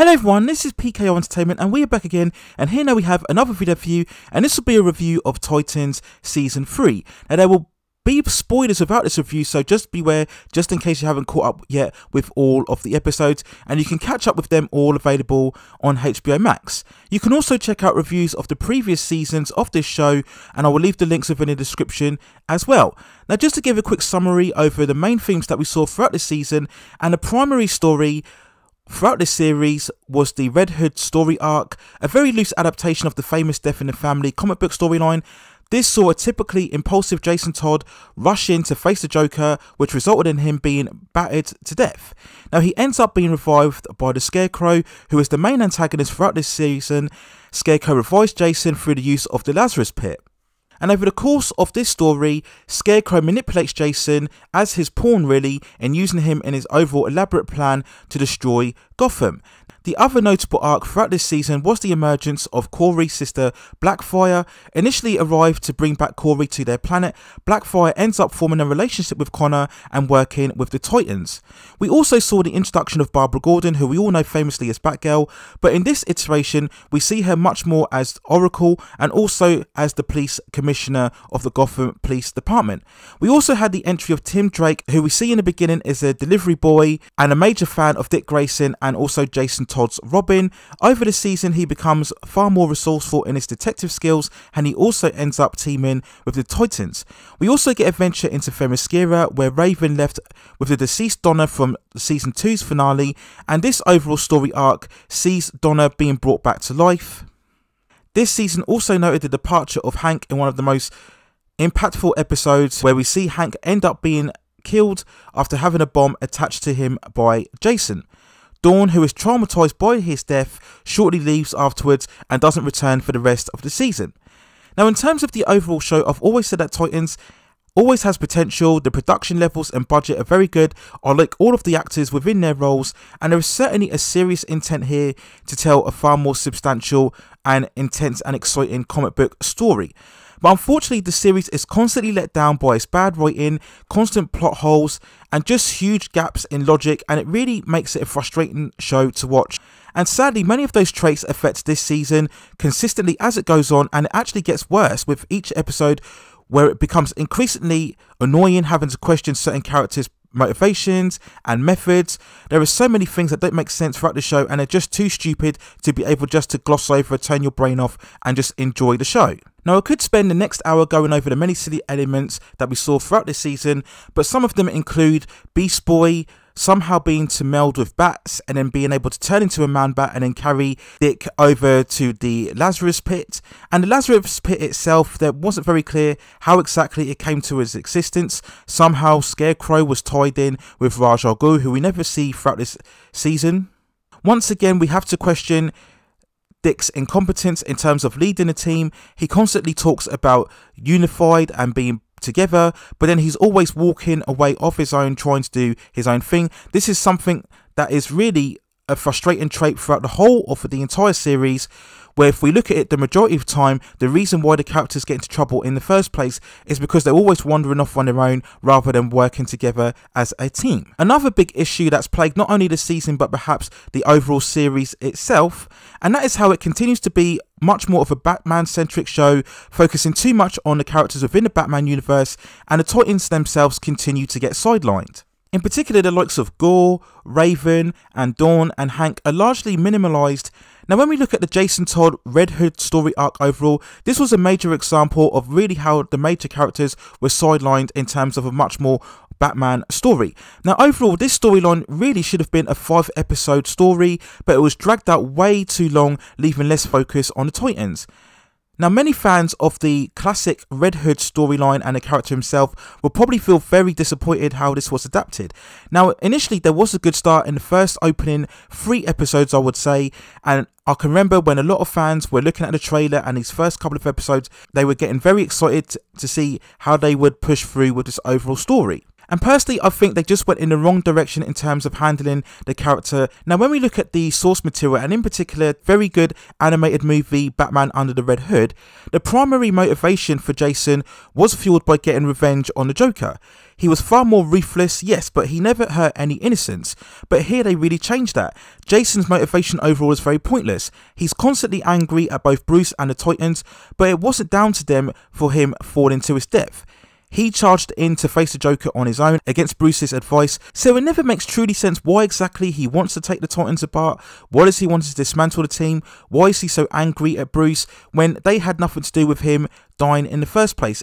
Hello everyone, this is PKO Entertainment and we are back again, and here now we have another video for you, and this will be a review of Titans Season 3. Now there will be spoilers about this review, so just beware, just in case you haven't caught up yet with all of the episodes, and you can catch up with them all available on HBO Max. You can also check out reviews of the previous seasons of this show, and I will leave the links within the description as well. Now just to give a quick summary over the main themes that we saw throughout this season, and the primary story throughout this series was the Redhood story arc, a very loose adaptation of the famous Death in the Family comic book storyline. This saw a typically impulsive Jason Todd rush in to face the Joker, which resulted in him being battered to death. Now he ends up being revived by the Scarecrow, who is the main antagonist throughout this season. Scarecrow revives Jason through the use of the Lazarus Pit. And over the course of this story, Scarecrow manipulates Jason as his pawn really, and using him in his overall elaborate plan to destroy Gotham. The other notable arc throughout this season was the emergence of Kori's sister Blackfire. Initially arrived to bring back Kori to their planet, Blackfire ends up forming a relationship with Connor and working with the Titans. We also saw the introduction of Barbara Gordon, who we all know famously as Batgirl, but in this iteration we see her much more as Oracle and also as the police commissioner of the Gotham Police Department. We also had the entry of Tim Drake, who we see in the beginning as a delivery boy and a major fan of Dick Grayson and also Jason Todd's Robin. Over the season he becomes far more resourceful in his detective skills, and he also ends up teaming with the Titans. We also get a venture into Themyscira, where Raven left with the deceased Donna from season 2's finale, and this overall story arc sees Donna being brought back to life. This season also noted the departure of Hank in one of the most impactful episodes, where we see Hank end up being killed after having a bomb attached to him by Jason. Dawn, who is traumatized by his death, shortly leaves afterwards and doesn't return for the rest of the season. Now in terms of the overall show, I've always said that Titans always has potential. The production levels and budget are very good. I like all of the actors within their roles, and there is certainly a serious intent here to tell a far more substantial and intense and exciting comic book story. But unfortunately the series is constantly let down by its bad writing, constant plot holes and just huge gaps in logic, and it really makes it a frustrating show to watch. And sadly many of those traits affect this season consistently as it goes on, and it actually gets worse with each episode, where it becomes increasingly annoying having to question certain characters' motivations and methods. There are so many things that don't make sense throughout the show, and they're just too stupid to be able just to gloss over, turn your brain off and just enjoy the show. Now I could spend the next hour going over the many silly elements that we saw throughout this season, but some of them include Beast Boy somehow being to meld with bats and then being able to turn into a man bat and then carry Dick over to the Lazarus Pit. And the Lazarus Pit itself, there wasn't very clear how exactly it came to its existence. Somehow Scarecrow was tied in with Ra's al Ghul, who we never see throughout this season. Once again we have to question Dick's incompetence in terms of leading a team. He constantly talks about unified and being together, but then he's always walking away off his own, trying to do his own thing. This is something that is really a frustrating trait throughout the whole of the entire series, where if we look at it, the majority of the time the reason why the characters get into trouble in the first place is because they're always wandering off on their own rather than working together as a team. Another big issue that's plagued not only the season but perhaps the overall series itself, and that is how it continues to be much more of a Batman-centric show, focusing too much on the characters within the Batman universe, and the Titans themselves continue to get sidelined. In particular, the likes of Gore, Raven and Dawn and Hank are largely minimalised. Now when we look at the Jason Todd Redhood story arc overall, this was a major example of really how the major characters were sidelined in terms of a much more Batman story. Now overall this storyline really should have been a 5-episode story, but it was dragged out way too long, leaving less focus on the Titans. Now many fans of the classic Red Hood storyline and the character himself will probably feel very disappointed how this was adapted. Now initially there was a good start in the first opening 3 episodes I would say, and I can remember when a lot of fans were looking at the trailer and these first couple of episodes, they were getting very excited to see how they would push through with this overall story. And personally, I think they just went in the wrong direction in terms of handling the character. Now, when we look at the source material, and in particular, very good animated movie Batman Under the Red Hood, the primary motivation for Jason was fueled by getting revenge on the Joker. He was far more ruthless, yes, but he never hurt any innocents. But here they really changed that. Jason's motivation overall is very pointless. He's constantly angry at both Bruce and the Titans, but it wasn't down to them for him falling to his death. He charged in to face the Joker on his own against Bruce's advice, so it never makes truly sense why exactly he wants to take the Titans apart. Why does he want to dismantle the team? Why is he so angry at Bruce when they had nothing to do with him dying in the first place?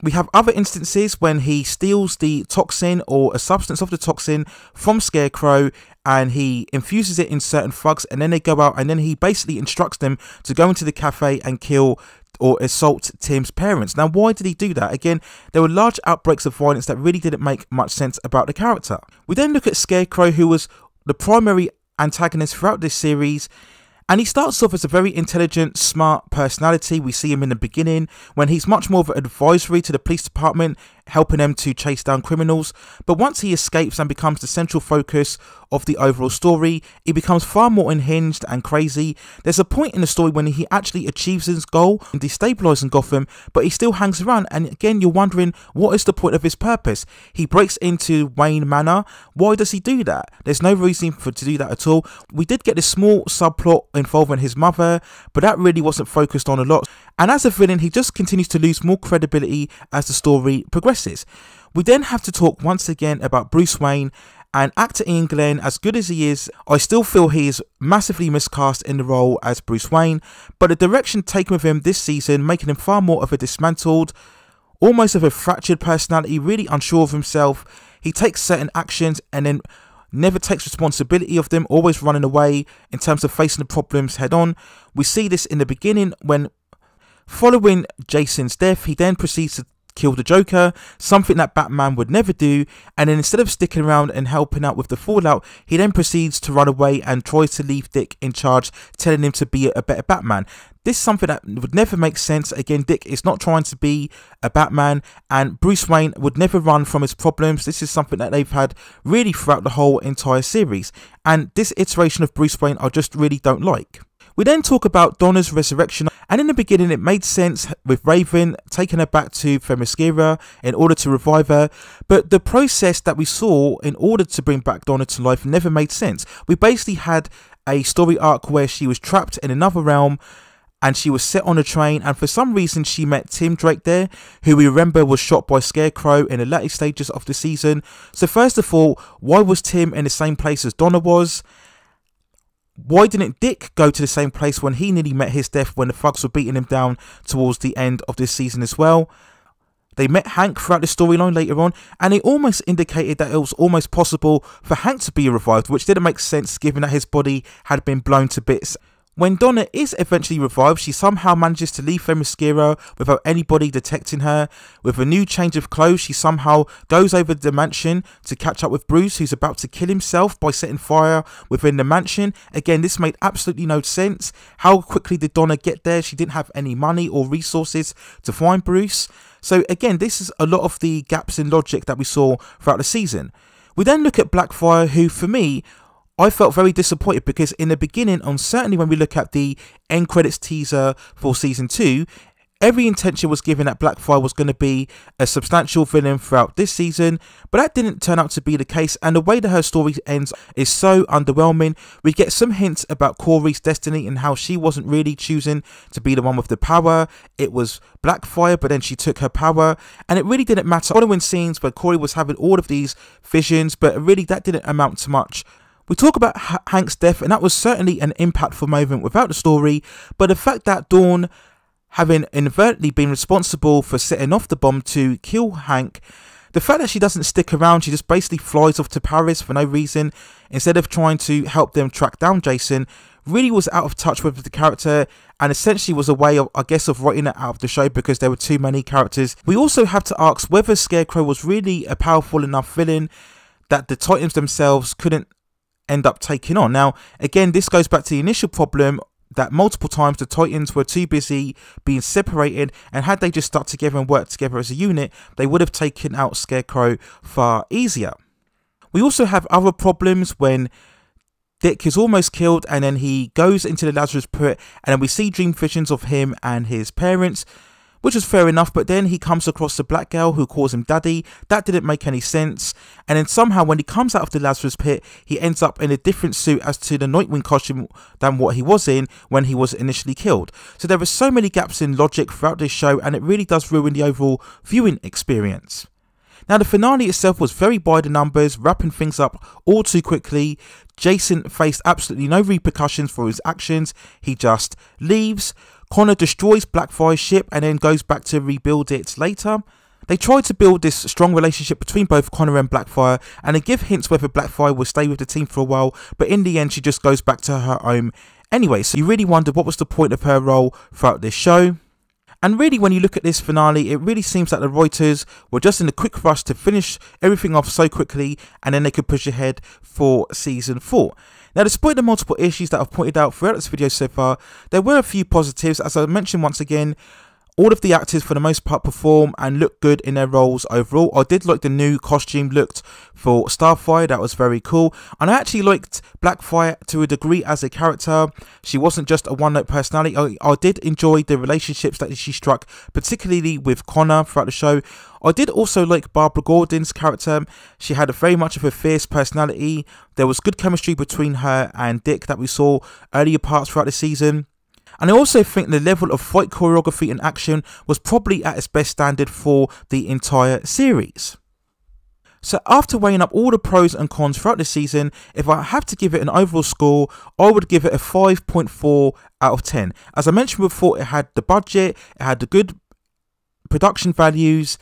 We have other instances when he steals the toxin or a substance of the toxin from Scarecrow and he infuses it in certain thugs, and then they go out and then he basically instructs them to go into the cafe and kill or assault Tim's parents. Now, why did he do that? Again, there were large outbreaks of violence that really didn't make much sense about the character. We then look at Scarecrow, who was the primary antagonist throughout this series. And he starts off as a very intelligent, smart personality. We see him in the beginning when he's much more of an advisory to the police department, helping them to chase down criminals. But once he escapes and becomes the central focus of the overall story, he becomes far more unhinged and crazy. There's a point in the story when he actually achieves his goal in destabilizing Gotham, but he still hangs around. And again, you're wondering, what is the point of his purpose? He breaks into Wayne Manor. Why does he do that? There's no reason to do that at all. We did get this small subplot involving his mother, but that really wasn't focused on a lot. And as a villain, he just continues to lose more credibility as the story progresses. We then have to talk once again about Bruce Wayne. And actor Ian Glenn, as good as he is, I still feel he is massively miscast in the role as Bruce Wayne. But the direction taken with him this season, making him far more of a dismantled, almost of a fractured personality, really unsure of himself. He takes certain actions and then never takes responsibility of them, always running away in terms of facing the problems head on. We see this in the beginning when, following Jason's death, he then proceeds to kill the Joker, something that Batman would never do, and then instead of sticking around and helping out with the fallout, he then proceeds to run away and tries to leave Dick in charge, telling him to be a better Batman. This is something that would never make sense. Again, Dick is not trying to be a Batman, and Bruce Wayne would never run from his problems. This is something that they've had really throughout the whole entire series, and this iteration of Bruce Wayne I just really don't like. We then talk about Donna's resurrection, and in the beginning it made sense with Raven taking her back to Themyscira in order to revive her, but the process that we saw in order to bring back Donna to life never made sense. We basically had a story arc where she was trapped in another realm and she was set on a train, and for some reason she met Tim Drake there, who we remember was shot by Scarecrow in the latter stages of the season. So first of all, why was Tim in the same place as Donna was? Why didn't Dick go to the same place when he nearly met his death when the thugs were beating him down towards the end of this season as well? They met Hank throughout the storyline later on, and they almost indicated that it was almost possible for Hank to be revived, which didn't make sense given that his body had been blown to bits. When Donna is eventually revived, she somehow manages to leave Themyscira without anybody detecting her. With a new change of clothes, she somehow goes over the mansion to catch up with Bruce, who's about to kill himself by setting fire within the mansion. Again, this made absolutely no sense. How quickly did Donna get there? She didn't have any money or resources to find Bruce. So again, this is a lot of the gaps in logic that we saw throughout the season. We then look at Blackfire, who for me, I felt very disappointed because in the beginning, and certainly when we look at the end credits teaser for season 2, every intention was given that Blackfire was going to be a substantial villain throughout this season, but that didn't turn out to be the case, and the way that her story ends is so underwhelming. We get some hints about Kori's destiny and how she wasn't really choosing to be the one with the power. It was Blackfire, but then she took her power, and it really didn't matter. Following scenes where Kori was having all of these visions, but really that didn't amount to much. We talk about Hank's death, and that was certainly an impactful moment without the story, but the fact that Dawn, having inadvertently been responsible for setting off the bomb to kill Hank, the fact that she doesn't stick around, she just basically flies off to Paris for no reason, instead of trying to help them track down Jason, really was out of touch with the character, and essentially was a way of, I guess, of writing it out of the show because there were too many characters. We also have to ask whether Scarecrow was really a powerful enough villain that the Titans themselves couldn't end up taking on. Now, again, this goes back to the initial problem that multiple times the Titans were too busy being separated, and had they just stuck together and worked together as a unit, they would have taken out Scarecrow far easier. We also have other problems when Dick is almost killed and then he goes into the Lazarus pit, and then we see dream visions of him and his parents. which was fair enough, but then he comes across a black girl who calls him daddy. That didn't make any sense. And then somehow when he comes out of the Lazarus pit, he ends up in a different suit as to the Nightwing costume than what he was in when he was initially killed. So there are so many gaps in logic throughout this show, and it really does ruin the overall viewing experience. Now, the finale itself was very by the numbers, wrapping things up all too quickly. Jason faced absolutely no repercussions for his actions. He just leaves. Connor destroys Blackfire's ship and then goes back to rebuild it later. They tried to build this strong relationship between both Connor and Blackfire, and they give hints whether Blackfire will stay with the team for a while, but in the end she just goes back to her home anyway. So you really wonder what was the point of her role throughout this show. And really, when you look at this finale, it really seems like the writers were just in a quick rush to finish everything off so quickly, and then they could push ahead for season 4. Now, despite the multiple issues that I've pointed out throughout this video so far, there were a few positives. As I mentioned once again, all of the actors for the most part perform and look good in their roles overall. I did like the new costume looked for Starfire, that was very cool. And I actually liked Blackfire to a degree as a character. She wasn't just a one-note personality. I did enjoy the relationships that she struck, particularly with Connor throughout the show. I did also like Barbara Gordon's character. She had a very much of a fierce personality. There was good chemistry between her and Dick that we saw earlier parts throughout the season. And I also think the level of fight choreography and action was probably at its best standard for the entire series. So after weighing up all the pros and cons throughout the season, if I have to give it an overall score, I would give it a 5.4 out of 10. As I mentioned before, it had the budget, it had the good production values,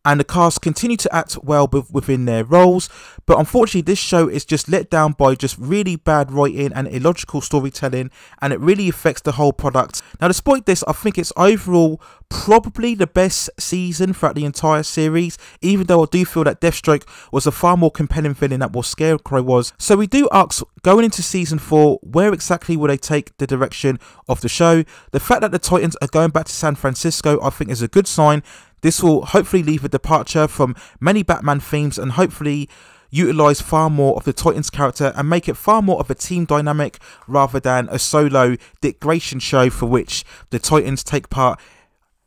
and the cast continue to act well within their roles, but unfortunately this show is just let down by just really bad writing and illogical storytelling, and it really affects the whole product. Now, despite this, I think it's overall probably the best season throughout the entire series, even though I do feel that Deathstroke was a far more compelling villain than what Scarecrow was. So we do ask, going into season 4, where exactly will they take the direction of the show? The fact that the Titans are going back to San Francisco, I think, is a good sign. This will hopefully leave a departure from many Batman themes and hopefully utilise far more of the Titans character and make it far more of a team dynamic rather than a solo Dick Grayson show for which the Titans take part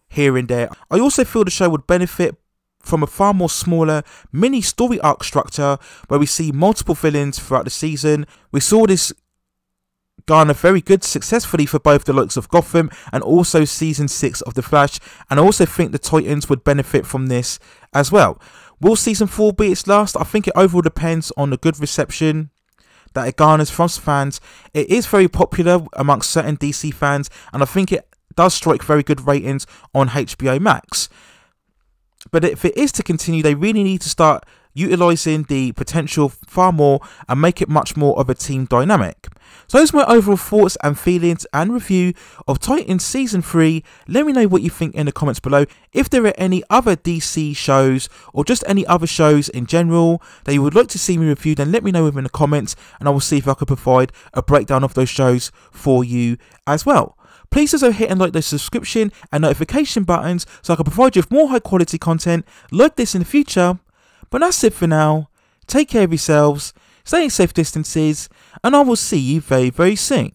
here and there. I also feel the show would benefit from a far more smaller mini story arc structure where we see multiple villains throughout the season. We saw this garner very good successfully for both the likes of Gotham and also season 6 of The Flash, and I also think the Titans would benefit from this as well. Will season 4 be its last? I think it overall depends on the good reception that it garners from fans. It is very popular amongst certain DC fans, and I think it does strike very good ratings on HBO Max. But if it is to continue, they really need to start utilising the potential far more and make it much more of a team dynamic. So those are my overall thoughts and feelings and review of Titans Season 3. Let me know what you think in the comments below. If there are any other DC shows or just any other shows in general that you would like to see me review, then let me know in the comments and I will see if I can provide a breakdown of those shows for you as well. Please also hit and like the subscription and notification buttons so I can provide you with more high quality content like this in the future. But that's it for now. Take care of yourselves, stay in safe distances, and I will see you very, very soon.